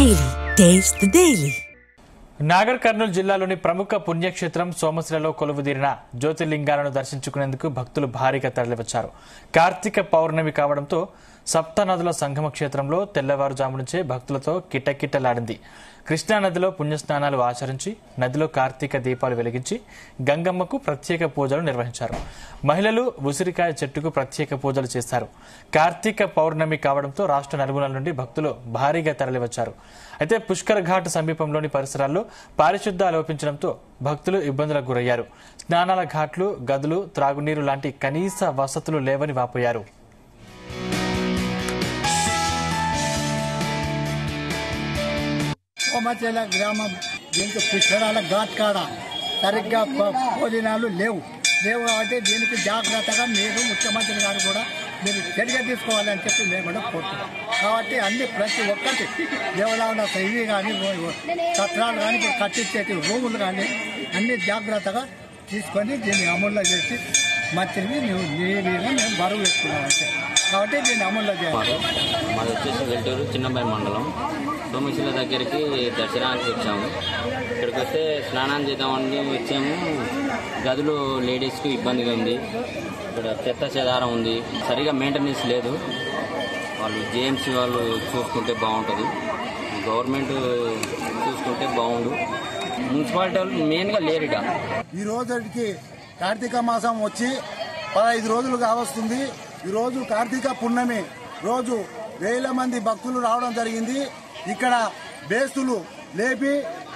Daily taste the daily. Nagar Kurnool జిల్లాలోని ప్రముఖ పుణ్యక్షేత్రం సోమశిలలో కొలువుదీరిన జ్యోతిర్లింగాలను దర్శించుకునేందుకు భక్తులు భారీగా తరలివచ్చారు. కార్తీక పౌర్ణమి కావడంతో సప్తనదుల సంగమ క్షేత్రంలో తెల్లవారుజాము నుంచే భక్తులతో కిటకిటలాడింది. కృష్ణానదిలో పుణ్యస్నానాలు ఆచరించి నదిలో కార్తీక దీపాలు వెలిగించి గంగమ్మకు ప్రత్యేక పూజలు నిర్వహించారు. మహిళలు ఉసిరికాయ చెట్టుకు ప్రత్యేక పూజలు చేశారు. కార్తీక పౌర్ణమి కావడంతో రాష్ట్ర నలుమూలల నుండి భక్తులు భారీగా తరలివచ్చారు. అయితే పుష్కర్ ఘాట్ సమీపంలోని పరిసరాల్లో పారిశుద్ధ్యం లోపించడంతో భక్తులు ఇబ్బందులకు గురయ్యారు. స్నానాల ఘాట్లు, గదులు, త్రాగునీరు లాంటి కనీస వసతులు లేవని వాపోయారు. సోమశిల గ్రామం దీనికి పుష్కరాల ఘాట్ కాడ సరిగ్గా భోజనాలు లేవు కాబట్టి దీనికి జాగ్రత్తగా మీరు ముఖ్యమంత్రి గారు కూడా మీరు చర్య తీసుకోవాలని చెప్పి మేము కూడా కోరుతున్నాం. కాబట్టి అన్ని ప్రతి ఒక్కటి దేవాలయంలో ఇవి కానీ సత్రాలు కానీ ఇప్పుడు కట్టించేటి రూములు కానీ అన్ని జాగ్రత్తగా తీసుకొని దీన్ని అమల్లో చేసి మంత్రిని మేము బరువు వేసుకున్నాం అంటే కాబట్టి దీన్ని అమల్లో చేయాలి. మాది వచ్చేసి వెల్టూరు చిన్నబాయి మండలం సోమశిల దగ్గరికి దర్శనానికి వచ్చాము. ఇక్కడికి వస్తే స్నానం చేద్దామని వచ్చాము. గదులు లేడీస్కి ఇబ్బందిగా ఉంది. ఇక్కడ చెత్త చెదారం ఉంది, సరిగా మెయింటెనెన్స్ లేదు. వాళ్ళు జేఎంసీ వాళ్ళు చూసుకుంటే బాగుంటుంది, గవర్నమెంట్ చూసుకుంటే బాగుండు. మున్సిపాలిటీ వాళ్ళు మెయిన్గా లేరుగా. ఈ రోజుకి కార్తీక మాసం వచ్చి 15 రోజులు కావస్తుంది. ఈరోజు కార్తీక పున్నమి రోజు వేల మంది భక్తులు రావడం జరిగింది. ఇక్కడ బేస్తులు లేపి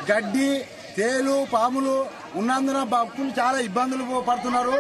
గడ్డి, తేలు, పాములు ఉన్నందున భక్తులు చాలా ఇబ్బందులు పడుతున్నారు.